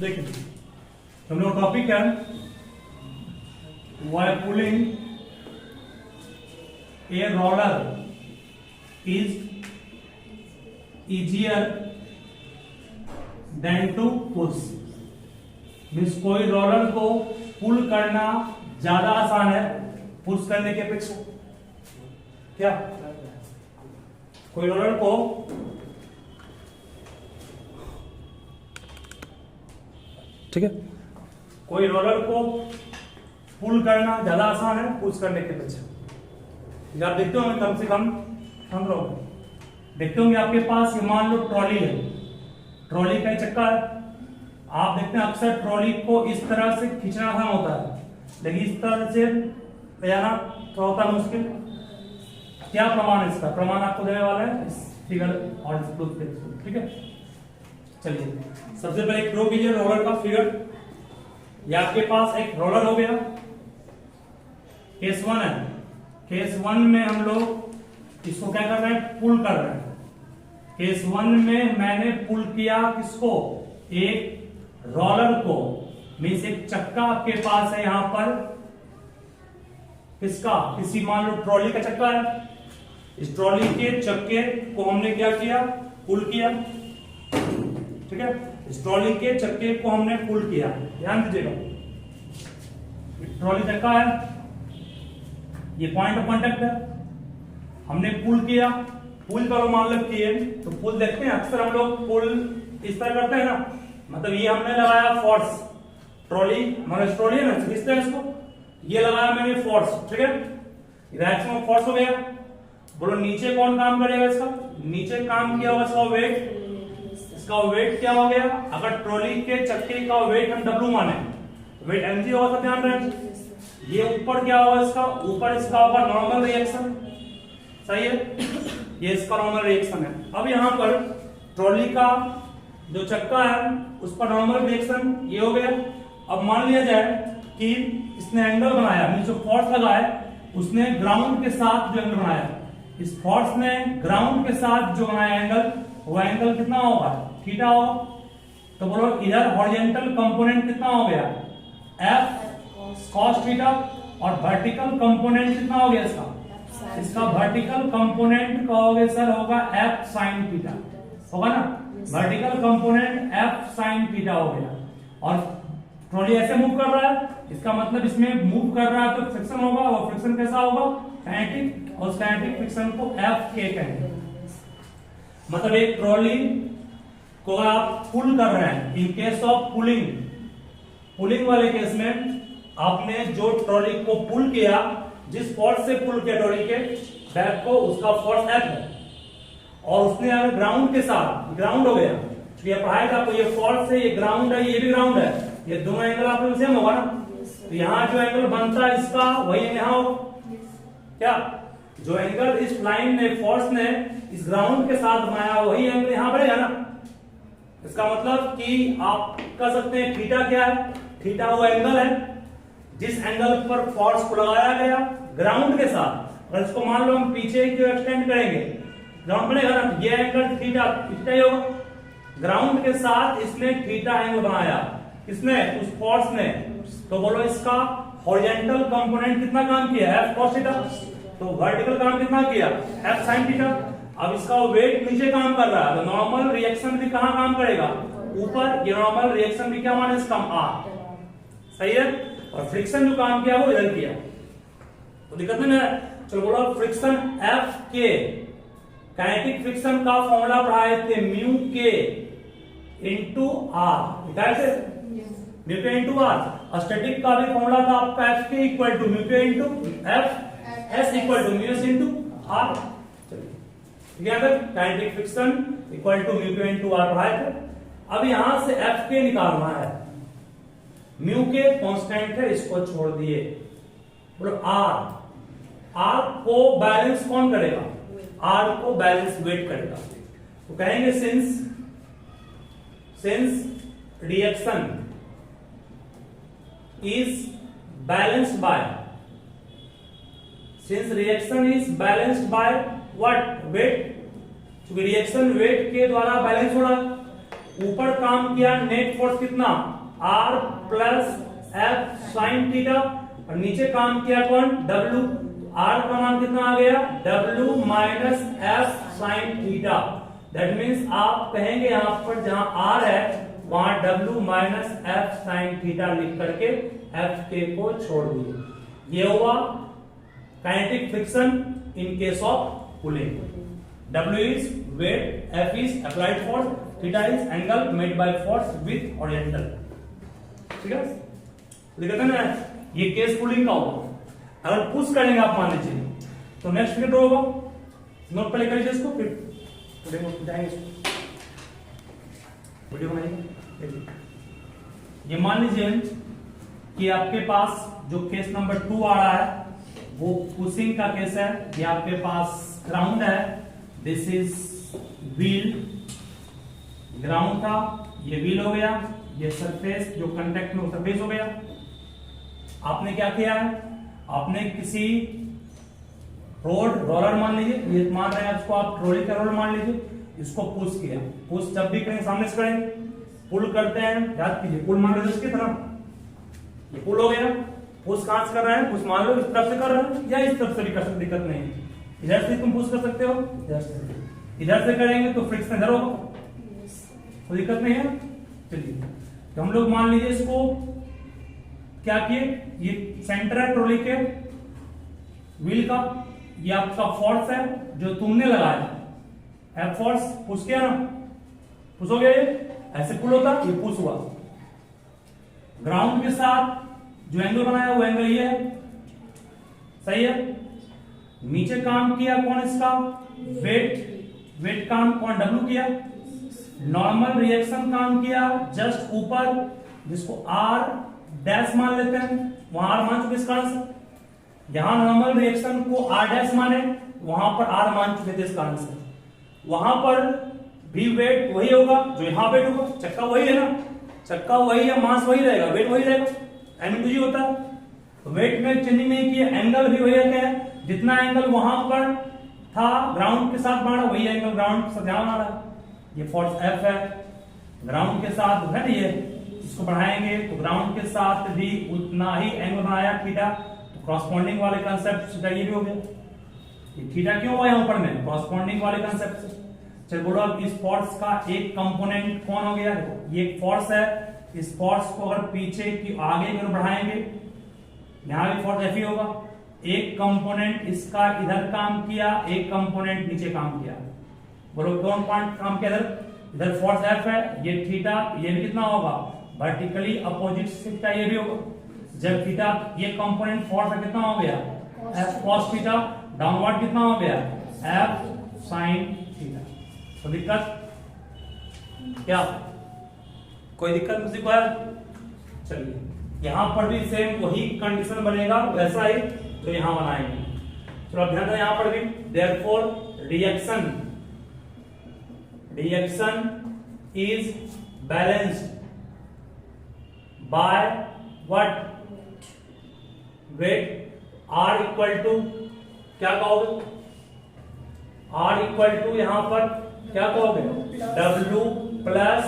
देखिए हम लोग टॉपिक है why pulling a roller is easier than to push. Means कोई रोलर को पुल करना ज्यादा आसान है पुश करने के अपेक्षा। क्या कोई रोलर को ठीक है, कोई रोलर को पुल करना ज्यादा आसान है पुश करने के अपेक्षा। आप देखते होंगे कम से कम हम लोग देखते होंगे आपके पास ये मान लो ट्रॉली है, ट्रॉली का चक्का है। आप देखते हैं अक्सर ट्रॉली को इस तरह से खींचना आसान होता है, लेकिन इस तरह से ले जाना थोड़ा होता है मुश्किल। क्या प्रमाण है इसका? प्रमाण आपको देने वाला है इस फिगर और इस प्रूफ पे, ठीक है। चलिए सबसे पहले एक ड्रॉ कीजिए रोलर का फिगर। ये आपके पास एक रोलर हो गया, केस 1 है। केस 1 में हम लोग इसको क्या कर रहे हैं? पुल कर रहे हैं। केस 1 में मैंने पुल किया किसको? एक रोलर को। मीन्स एक चक्का आपके पास है यहां पर, किसका? किसी मान लो ट्रॉली का चक्का है। इस ट्रॉली के चक्के को हमने क्या किया? पुल किया, ठीक है। इस ट्रॉली के चक्के को हमने पुल किया। ध्यान दीजिएगा, ट्रॉली चक्का है, ये पॉइंट ऑफ कांटेक्ट है, हमने पुल किया। पुल का मान लो किए तो पुल देखते हैं अक्सर हम लोग पुल इस तरह करते हैं ना, मतलब ये हमने लगाया फोर्स, ट्रॉली मतलब ट्रॉली है ना, खींचते हैं इसको, ये लगाया मैंने फोर्स, ठीक है। मैक्सिमम फोर्स हो गया। बोलो नीचे कौन काम करेगा इसका? नीचे काम किया होगा इसका वेट। इसका वेट क्या हो गया? अगर ट्रॉली के चक्के का वेट हम W माने, वेट mg होगा, तो ध्यान रखें। ये ऊपर क्या होगा इसका? ऊपर इसका होगा नॉर्मल रिएक्शन, सही है। ये इसका नॉर्मल रिएक्शन है। अब यहां पर ट्रॉली का जो चक्का है उस पर नॉर्मल रिएक्शन ये हो गया। अब मान लिया जाए कि इसने एंगल बनाया, जो फोर्स लगा है उसने ग्राउंड के साथ जो एंगल बनाया, इस फोर्स ने ग्राउंड के साथ जो बनाया एंगल, वो एंगल कितना होगा? थीटा होगा। तो बोलो इधर हॉरिजॉन्टल कंपोनेंट कितना हो गया? F cos थीटा, और वर्टिकल कंपोनेंट कितना हो गया इसका? इसका वर्टिकल कंपोनेंट कहोगे सर होगा F sin थीटा, होगा ना। Vertical component F sin theta हो गया। और ट्रॉली ऐसे मूव कर रहा है, इसका मतलब इसमें मूव कर रहा है तो फ्रिक्शन होगा, और फ्रिक्शन कैसा होगा? काइनेटिक, और काइनेटिक फ्रिक्शन को F K कहेंगे। मतलब एक ट्रॉली को आप पुल कर रहे हैं, इन केस ऑफ पुलिंग, पुलिंग वाले केस में आपने जो ट्रॉली को पुल किया, जिस फोर्स से पुल किया ट्रॉली के बैक को, उसका फोर्स F है, और उसने अगर ग्राउंड के साथ, ग्राउंड हो गया, ये पढ़ाया था आपको, ये फोर्स है, ये ग्राउंड है, ये भी ग्राउंड है, ये दोनों एंगल आप लोग सेम होगा ना। तो यहाँ जो एंगल बनता है इसका, वही यहाँ हो क्या? जो एंगल इस लाइन ने, फोर्स ने इस ग्राउंड के साथ बनाया, वही एंगल यहाँ बढ़ेगा ना। इसका मतलब कि आप कह सकते हैं थीटा क्या है? थीटा वो एंगल है जिस एंगल पर फोर्स को लगाया गया ग्राउंड के साथ। और इसको मान लो हम पीछे की एक्सटेंड करेंगे, ग्राउंड बनेगा ना, ये एंगल थीटा इतना ही होगा। ग्राउंड के साथ इसने थीटा एंगल बनाया, किसने? उस फोर्स ने। तो बोलो इसका हॉरिजॉन्टल कंपोनेंट कितना काम किया? F cos theta. तो वर्टिकल काम कितना किया? F sin theta. अब इसका वेट नीचे काम कर रहा है, तो नॉर्मल रिएक्शन भी कहां काम करेगा? ऊपर। ये नॉर्मल रिएक्शन भी क्या माने इसका? R, सही है। और फ्रिक्शन जो काम किया वो इधर किया, तो दिक्कत नहीं है। चलो बोलो friction F K, kinetic friction का फॉर्मूला पढ़ाए थे, म्यू के इंटू आर, लिखा थे म्यू के इंटू आर। और स्टैटिक का भी फॉर्मूला था आपका F k equal to mu k into F S equal to mu s into R. Kinetic friction equal to mu k into R पढ़ाए थे। अब यहां से F के निकालना है, म्यू के कांस्टेंट है, इसको छोड़ दिए। बोलो आर को बैलेंस कौन करेगा? आर को बैलेंस वेट करेगा। तो कहेंगे since reaction is balanced by, since reaction is balanced by what? Weight. क्योंकि रिएक्शन वेट के द्वारा बैलेंस हो रहा है, ऊपर काम किया नेट फोर्स कितना R plus F sine theta, और नीचे काम किया कौन W, R का मान कितना आ गया W minus F sine theta. That means आप कहेंगे यहां पर जहां R है वहां W minus F sine theta लिख करके F के को छोड़ दिए। ये हुआ kinetic friction in case of pulling. W is weight, F is applied force, theta is angle made by force with horizontal। ठीक है, देखते हैं ना ये केस पुलिंग का होगा। अगर पुश करेंगे आप मान लीजिए तो नेक्स्ट फिगर होगा, नोट पहले करिए इसको, फिर जाएंगे वीडियो बनाइए। ये मान लीजिए कि आपके पास जो केस नंबर 2 आ रहा है वो पुशिंग का केस है। ये आपके पास ग्राउंड है, दिस इज व्हील, ग्राउंड था, ये व्हील हो गया, ये सरफेस जो कांटेक्ट में सरफेस हो गया। आपने क्या किया है, आपने किसी रोलर मान लीजिए, ये मान रहे हैं इसको आप ट्रॉली का रोलर मान लीजिए, इसको पुश किया। पुश जब भी करेंगे सामने से करेंगे, पुल करते हैं, याद कीजिए पुल मान लो इसकी तरफ, ये पुल हो गया। पुश कहां से कर रहे हैं, पुश मान लो इस तरफ से कर रहे हैं या इस तरफ से भी कर सकते, दिक्कत नहीं है। इधर से तुम पुश कर सकते हो, इधर से करेंगे तो फ्रिक्शन इधर होगा, कोई दिक्कत नहीं है। चलिए तो हम लोग मान लीजिए इसको क्या किए, ये सेंटर है ट्रॉली के व्हील का, ये आपका फोर्स है जो तुमने लगाया, एफ फोर्स, पुश किया ना, पुश हो गया, ये ऐसे पुल होता, ये पुश हुआ। ग्राउंड के साथ जो एंगल बनाया वो एंगल ये है, सही है। नीचे काम किया कौन, इसका वेट काम कौन W किया, नॉर्मल रिएक्शन काम किया जस्ट ऊपर, जिसको R डैश मान लेते हैं, वहां R मान चुके इस कारण से। यहां नॉर्मल रिएक्शन को R डैश माने, वहां पर R मान चुके थे इस कारण से। वहां पर भी वेट वही होगा जो यहां वेट होगा, चक्का वही है ना, चक्का वही है, मास वही रहेगा, वेट वही रहेगा, M×G होता है। तो वेट में चेंजिंग नहीं किया, एंगल भी वही रहते हैं, जितना एंगल वहां पर था ग्राउंड के साथ बना वही एंगल ग्राउंड के साथ यहां बना रहा। ये फोर्स F है, ग्राउंड के साथ है ना, ये इसको बढ़ाएंगे तो ग्राउंड के साथ भी उतना ही एंगल बनाया थीटा, तो कॉरस्पॉन्डिंग वाले कंसेप्ट ये भी हो गया। ये थीटा क्यों हुआ यहां ऊपर में, कॉरस्पॉन्डिंग वाले कंसेप्ट से। चल बोलो अब इस फोर्स का एक कंपोनेंट कौन हो गया, ये एक फोर्स है, इस फोर्स को अगर पीछे की आगे की ओर बढ़ाएंगे, यहां भी फोर्स F ही होगा। एक कंपोनेंट इसका इधर काम किया, एक कंपोनेंट नीचे काम किया, बोलो कौन पॉइंट काम किया इधर फोर्स F है, ये थीटा, ये भी कितना होगा वर्टिकली अपोजिट से थीटा, ये भी होगा। जब थीटा ये कंपोनेंट फोर्स का कितना हो गया F cos थीटा, डाउनवर्ड कितना हो गया F sin थीटा। तो दिक्कत क्या, कोई दिक्कत किसी को है? चलिए यहां पर भी सेम वही कंडीशन बनेगा वैसा ही तो यहां बनाएंगे। चलो ध्यान दें यहां पर भी, therefore reaction is balanced by what, weight R equal to क्या कहोगे, R इक्वल टू यहां पर क्या कहोगे W plus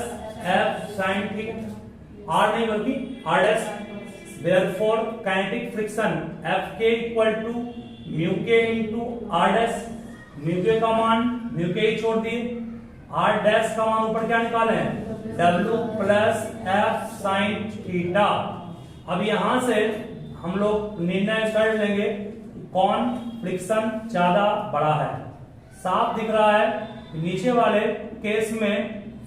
F sine theta, R नहीं बल्कि R dash. Therefore kinetic friction Fk equal to mu k into R dash, mu k का मान म्यू के ही छोड़ दिए, R डैश का मान ऊपर क्या निकाले हैं W plus F sine theta. अब यहां से हम लोग निर्णय कर लेंगे कौन फ्रिक्शन ज्यादा बड़ा है। साफ दिख रहा है नीचे वाले केस में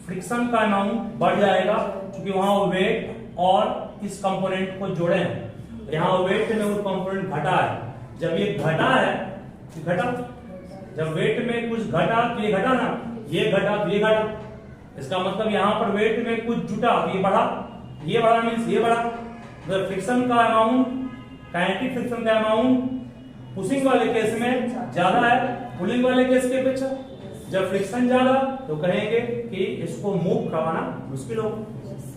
फ्रिक्शन का अमाउंट बढ़ जाएगा क्योंकि वहां वेट और इस कंपोनेंट को जोड़े हैं, यहाँ वेट में वो कंपोनेंट घटा है। जब ये घटा है घटा, जब वेट में कुछ घटा तो ये घटा ना, ये घटा तो ये घटा, इसका मतलब यहाँ पर वेट में कुछ जुटा तो ये बढ़ा, ये बढ़ा मीन्स ये बढ़ा। तो फ्रिक्शन का अमाउंट, काइनेटिक फ्रिक्शन का अमाउंट पुशिंग वाले केस में ज्यादा है पुलिंग वाले केस के अपेक्षा। जब फ्रिक्शन ज्यादा तो कहेंगे कि इसको मूव करवाना मुश्किल हो,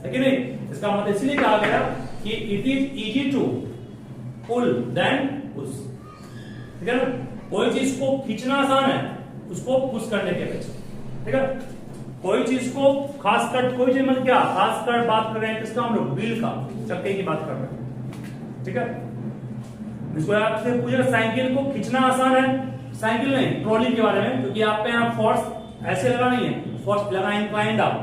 है कि नहीं। इसका मतलब इसलिए कहा गया कि it is easy to pull than push, ठीक है ना। कोई चीज को खींचना आसान है उसको पुश करने के अपेक्षा, ठीक है। कोई चीज को खास कर, कोई चीज मतलब क्या खास कर बात कर रहे हैं किसका, हम लोग व्हील का, चक्के की बात कर रहे हैं, ठीक है। इसको आपसे पूछेगा साइकिल को खींचना आसान है, साइकिल नहीं ट्रॉली के बारे में, क्योंकि आप पे यहाँ फोर्स ऐसे लगा नहीं है, फोर्स लगा इंक्लाइंड आप,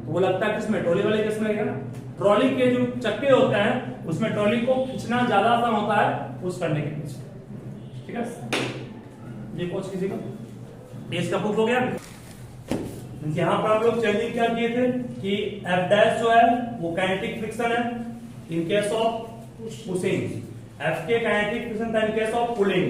तो वो लगता है किसमें, ट्रॉली वाले किसमें लगेगा ना। ट्रॉली के जो चक्के होते हैं उसमें ट्रॉली को खींचना ज्यादा आसान होता है पुश करने के पीछे, ठीक है। ये कोच किसी का इसका प्रूफ हो गया। यहां पर हम लोग चेंजिंग क्या किए थे कि F डैश जो है वो काइनेटिक फ्रिक्शन है इन केस ऑफ पुशिंग, F के काइनेटिक फ्रिक्शन था इन केस ऑफ पुलिंग।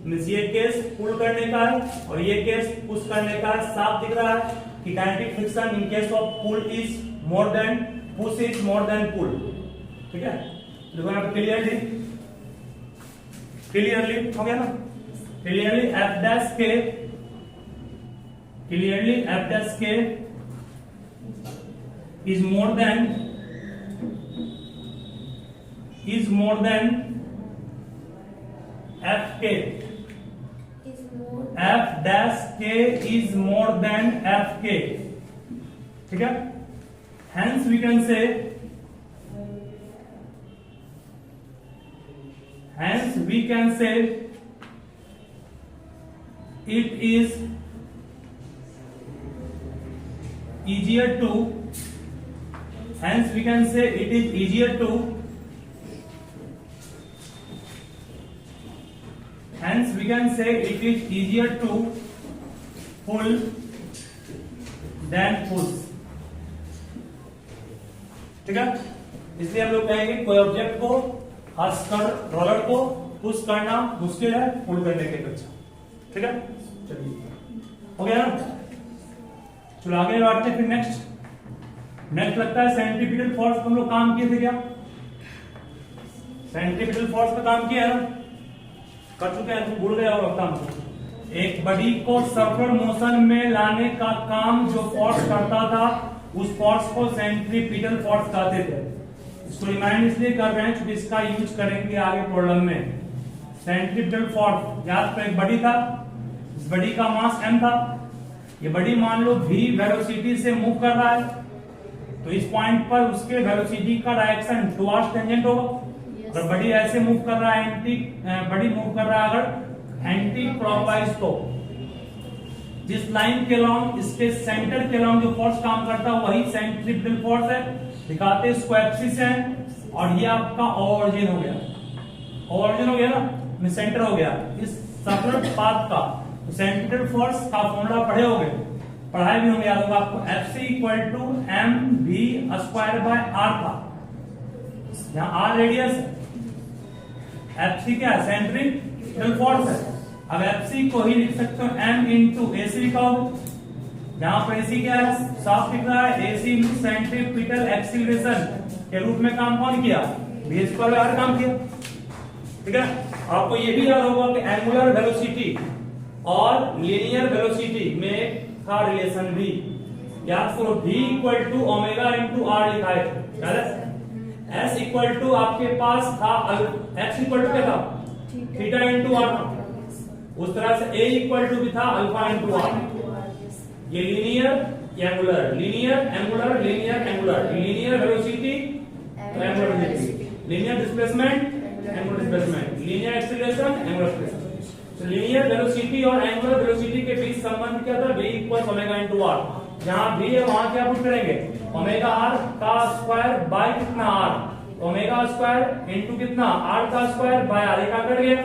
मींस ये केस पुल करने का है और ये केस पुश करने का है। साफ दिख रहा है कि kinetic friction in case of pull is more than push is more than pull, ठीक है। देखो यहां पे क्लियरली हो गया ना, clearly F dash K is more than FK. F dash K is more than FK, ठीक है। Hence we can say it is easier to, hence we can say it is easier to, hence we can say it is easier to pull than push, ठीक है। इसलिए हम लोग कहेंगे कोई object को खासकर रोलर को पुश करना मुश्किल है पुल करने के अपेक्षा, ठीक है। चलिए हो गया ना, चलो आगे बढ़ते हैं। फिर नेक्स्ट लगता है सेंट्रीपिटल फोर्स। हम लोग काम किए थे क्या, सेंट्रीपिटल फोर्स पे काम किया है ना, कर चुके हैं, तुम भूल गए हो काम। एक बॉडी को सर्कुलर मोशन में लाने का काम जो फोर्स करता था उस फोर्स को सेंट्रीपिटल फोर्स कहते थे। इसको रिमाइंड इसलिए कर रहे हैं क्योंकि इसका यूज करेंगे आगे प्रॉब्लम में। सेंट्रीपिटल फोर्स याद तो एक बॉडी था, इस बॉडी का मास m था, ये बॉडी मान लो v वेलोसिटी से मूव कर रहा है, तो इस पॉइंट पर उसके वेलोसिटी का डायरेक्शन टुवर्ड्स टेंजेंट होगा। अगर बॉडी ऐसे मूव कर रहा है, बॉडी मूव कर रहा है अगर एंटी क्लॉकवाइज, तो जिस लाइन के अलॉन्ग, इसके सेंटर के अलॉन्ग जो फोर्स काम करता है वही सेंट्रीपिटल फोर्स है। दिखाते इसको एक्सिस है और ये आपका ओरिजिन हो गया, ओरिजिन हो गया ना, सेंटर हो गया इस सर्कुलर पाथ का। तो सेंट्रीपिटल फोर्स का फॉर्मूला पढ़े होंगे, पढ़ाए भी होंगे, याद होगा आपको। Fc equal to mv square by r था, यहाँ r रेडियस है, Fc क्या है, सेंट्रीपिटल फोर्स है। अब Fc को ही लिख सकते हो m इंटू AC लिखाओगे, यहाँ पर AC क्या है, साफ दिख रहा है, AC इंटू सेंट्रीपिटल एक्सीलरेशन के रूप में काम कौन किया, v स्क्वायर बाय r काम किया, ठीक है। आपको ये भी याद होगा कि एंगुलर वेलोसिटी और लीनियर वेलोसिटी में था रिलेशन भी, याद करो। v equal to omega into R लिखा है, s इक्वल टू आपके पास था, x इक्वल टू क्या था, थीटा इंटू आर, उस तरह से a इक्वल टू भी था अल्फा इंटू आर। ये linear angular, linear angular, linear angular, linear velocity angular velocity, linear displacement angular displacement, linear acceleration angular acceleration. तो लीनियर वेलोसिटी और एंगुलर वेलोसिटी के बीच संबंध क्या था, v equal omega into R. जहां v है वहां क्या पुट करेंगे, ओमेगा आर का स्क्वायर बाय कितना r, ओमेगा स्क्वायर इंटू कितना r का स्क्वायर बाय r, क्या कर गया।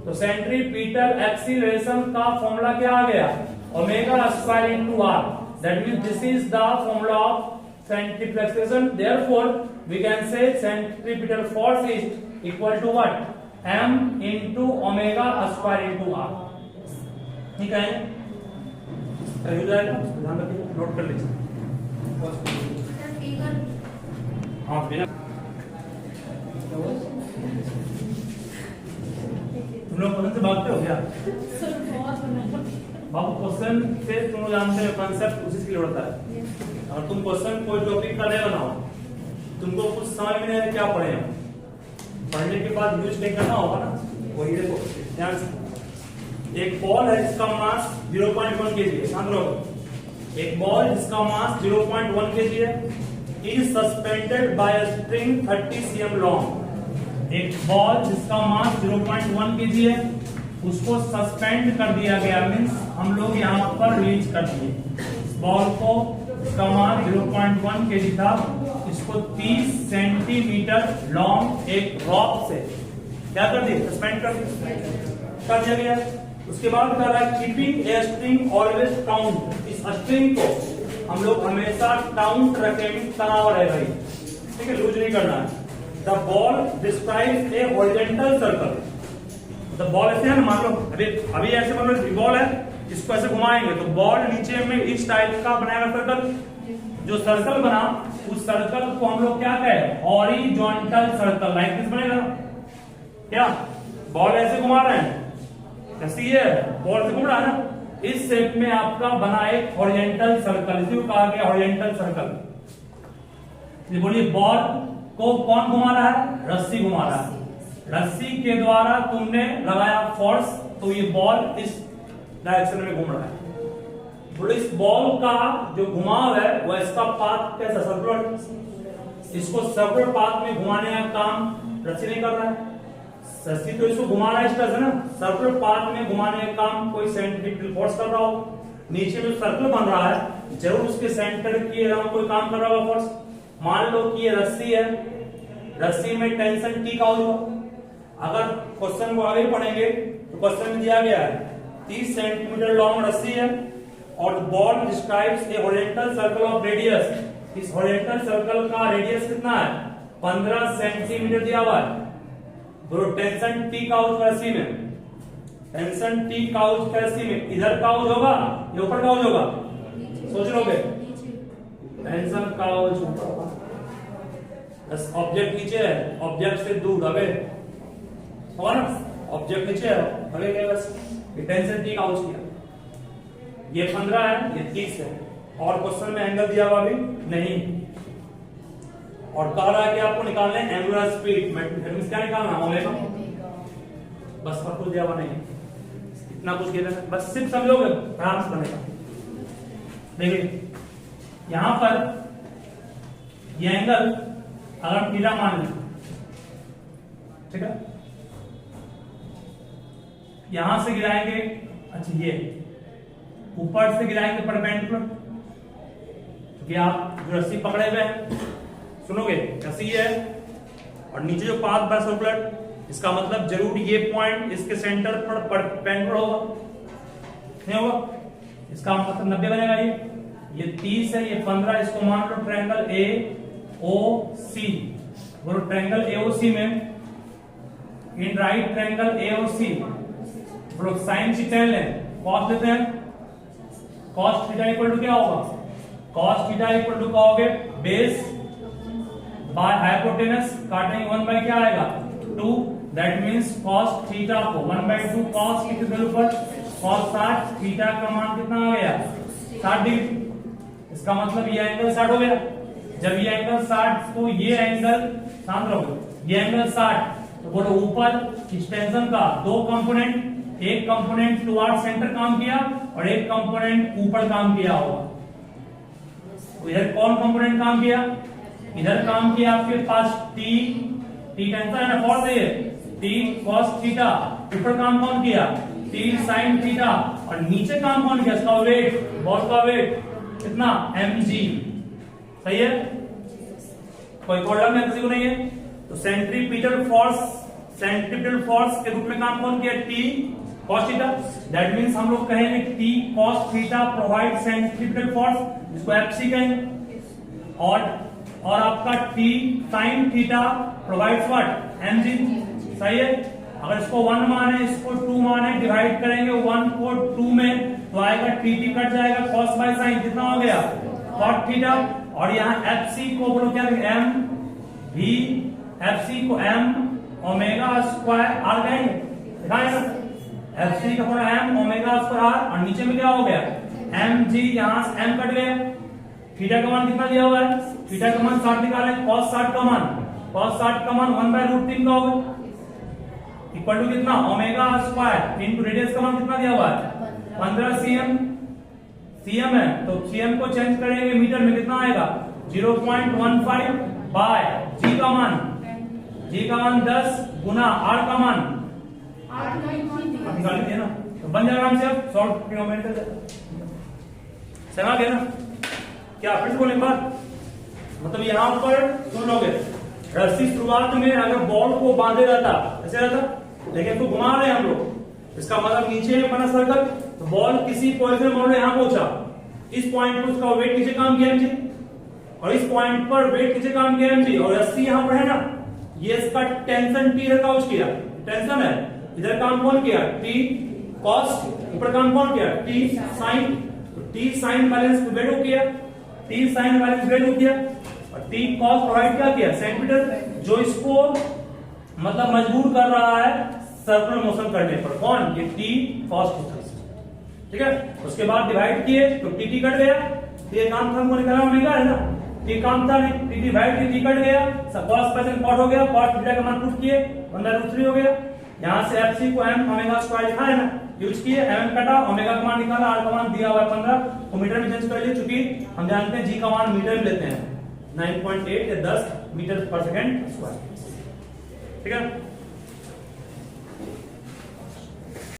तो सेंट्रीपिटल एक्सीलरेशन का फॉर्मूला क्या आ गया, omega square into r। That means this is the formula of centripetal acceleration. Therefore we can say centripetal force is equal to what, m into omega square into r, ठीक है। ध्यान रखिए, note कर लीजिए। हाँ तुम लोग क्वेश्चन से भागते हो क्या बाबू, क्वेश्चन से तुम लोग जानते हो कॉन्सेप्ट उसी के लिए होता है। और तुम क्वेश्चन कोई टॉपिक का नहीं बनाओ, तुमको कुछ समझ में नहीं आया क्या पढ़े हैं, पढ़ने के बाद यूज नहीं करना होगा ना। वही देखो ध्यान से, एक बॉल है जिसका मास 0.1 kg है, ध्यान रखो। एक बॉल जिसका मास 0.1 kg है is suspended bye a string 30 cm long. एक बॉल जिसका मास 0.1 kg है उसको सस्पेंड कर दिया गया, मीन्स हम लोग यहाँ पर रिलीज कर दिए इस बॉल को। इसका मास 0.1 kg था, इसको 30 सेंटीमीटर लॉन्ग एक रॉक से क्या कर दिए, सस्पेंड कर दिया गया। उसके बाद बता रहा है keeping a string always count. इस स्ट्रिंग को हम लोग हमेशा काउंट रखेंगे, तनाव रहे भाई, ठीक है, लूज नहीं करना है। The ball describes a horizontal circle. The ball ऐसे है ना, मान लो अभी ऐसे मान लो बॉल है, इसको ऐसे घुमाएंगे तो बॉल नीचे में इस टाइप का बनाएगा सर्कल। जो सर्कल बना उस सर्कल को हम लोग क्या कहें, हॉरिजॉन्टल सर्कल। लाइक दिस बनेगा क्या, बॉल ऐसे घुमा रहे हैं, ऐसे ही है, बॉल से घूम रहा है ना, इस शेप में आपका बना एक हॉरिजॉन्टल सर्कल, इसी को कहा गया हॉरिजॉन्टल सर्कल। बोलिए बॉल को कौन घुमा रहा है, रस्सी घुमा रहा है। रस्सी के द्वारा तुमने लगाया फोर्स तो ये बॉल इस डायरेक्शन में घूम रहा है। बोले इस बॉल का जो घुमाव है वह इसका पाथ कैसा, सर्कुलर। इसको सर्कुलर पाथ में घुमाने का काम रस्सी नहीं कर रहा है, रस्सी तो इसको घुमा रहा है इस तरह से ना, सर्कुलर पाथ में घुमाने का काम कोई सेंट्रीफ्यूगल फोर्स कर रहा हो। नीचे में सर्कल बन रहा है, जरूर उसके सेंटर के अराउंड कोई काम कर रहा होगा फोर्स। मान लो कि ये रस्सी है, रस्सी में टेंशन टी का होगा। अगर क्वेश्चन को आगे पढ़ेंगे तो क्वेश्चन में दिया गया है 30 सेंटीमीटर लॉन्ग रस्सी है और ball describes a horizontal circle of radius. इस हॉरिजॉन्टल सर्कल का रेडियस कितना है, 15 सेंटीमीटर दिया हुआ है। टेंशन टी काउच रस्सी में, टेंशन टी काउच रस्सी में इधर काउच होगा या ऊपर काउच होगा, सोच लोगे, टेंशन काउच ऊपर होगा, ऑब्जेक्ट नीचे है, ऑब्जेक्ट से दूर अबे होगा ना, ऑब्जेक्ट नीचे है अबे क्या, बस टेंशन टी काउच किया। ये 15 है, ये 30 है, और क्वेश्चन में एंगल दिया हुआ भी नहीं, और कह रहा है कि आपको निकालना है एंगुलर स्पीड। मैथमेटिक्स क्या निकालना है, ओमेगा, बस और कुछ दिया हुआ नहीं, इतना कुछ दिया है, बस सिर्फ समझोगे आराम से बनेगा। देखिए यहां पर ये एंगल अगर थीटा मान लें, ठीक है, यहां से गिराएंगे, अच्छा ये ऊपर से गिराएंगे परपेंडिकुलर, क्योंकि आप जो रस्सी पकड़े हुए हैं, सुनोगे रस्सी है और नीचे जो पाथ है सर्कुलर, इसका मतलब जरूर ये पॉइंट इसके सेंटर पर परपेंडिकुलर होगा, नहीं होगा, इसका मतलब 90 बनेगा। ये 30 है, ये 15, इसको मान लो ट्रायंगल ए ओ सी। बोलो ट्रायंगल ए ओ सी में, इन राइट ट्रायंगल ए ओ सी, बोलो साइन थीटा लें, कॉस लेते हैं, कॉस थीटा इक्वल टू क्या होगा, कॉस थीटा इक्वल टू कहोगे बेस बाय हाइपोटेनस, काटेंगे 1 बाय क्या आएगा 2, दैट मींस cos थीटा को 1/2 cos की वैल्यू पर cos 60, थीटा का मान कितना आ गया 60 डिग्री। इसका मतलब ये एंगल 60 हो गया। जब ये एंगल 60 तो ये एंगल, शांत रहो, ये एंगल 60 तो बोलो ऊपर इस टेंशन का दो कंपोनेंट, एक कंपोनेंट टुवर्ड सेंटर काम किया और एक कंपोनेंट ऊपर काम किया होगा। तो इधर कौन कंपोनेंट काम किया, इधर काम किया आपके पास टी टेंशन है ना, फोर्स है टी cos थीटा, ऊपर काम कौन किया टी sin थीटा, और नीचे काम कौन किया, इसका वेट, बॉल का वेट कितना mg, सही है, कोई प्रॉब्लम है किसी को नहीं है। तो सेंट्रीपिटल फोर्स के रूप में काम कौन किया T cos theta, that means हम लोग कहेंगे T cos theta provide centripetal force, जिसको एफसी कहेंगे, और आपका T sin theta provides what mg, सही है। अगर इसको 1 माने, इसको 2 माने, डिवाइड करेंगे 1 को 2 में तो आएगा टी कट जाएगा, cos बाय sin कितना हो गया cot थीटा, और यहाँ fc को बोलो क्या m v, fc को m ओमेगा स्क्वायर r कहेंगे, दिखाएगा fc का पूरा m ओमेगा स्क्वायर r, और नीचे में क्या हो गया mg, यहाँ से m कट गया, थीटा का मान कितना दिया हुआ है, थीटा का मान 60 निकाले, cos 60 का मान 1/√3 का होगा, इक्वल टू कितना ओमेगा स्क्वायर इनटू रेडियस का मान कितना दिया हुआ है 15 cm, cm है, तो cm को चेंज करेंगे मीटर में, कितना आएगा 0.15 बाय g का मान 10 गुना r का मान निकाल लीजिए ना, तो बन जाएगा हमसे अब शॉर्ट ट्रिग्नोमेट्री। समझ गए ना? क्या फिर से बोले एक बार, मतलब यहाँ पर सुन लोगे, रस्सी शुरुआत में अगर बॉल को बांधे रहता ऐसे रहता, लेकिन इसको घुमा रहे हैं हम लोग, इसका मतलब नीचे बना सर्कल, तो बॉल किसी पोजीशन में यहाँ पहुंचा, इस पॉइंट पर उसका वेट नीचे काम किया mg, और इस पॉइंट पर वेट नीचे काम किया mg, और रस्सी यहाँ पर है ना, ये इसका टेंशन टी इधर काउच किया, टेंशन है, इधर काम कौन किया टी कॉस, ऊपर काम कौन किया टी साइन, तो टी साइन बैलेंस वेट हो किया, टी साइन बैलेंस वेट हो किया, और टी कॉस प्रोवाइड क्या किया सेंटीमीटर, जो इसको मतलब मजबूर कर रहा है सर्कुलर मोशन करने पर, कौन ये टी कॉस थीटा। ठीक है, उसके बाद डिवाइड किए तो टी टी कट गया, ये काम था हमको निकालना ओमेगा है ना, टी काम था नहीं, टी डिवाइड की टी कट गया, कॉस परसेंट कॉट हो गया, कॉट थीटा का मान पुट किए 1/√3 हो गया, यहां से एफसी को m ओमेगा स्क्वायर लिखा है ना, यूज किए, m कटा, ओमेगा का मान निकाला, r का मान दिया हुआ 15 को मीटर में चेंज कर लिए, चूंकि हम जानते हैं g का मान मीटर में लेते हैं 9.8 या 10 मीटर पर सेकंड स्क्वायर। ठीक है।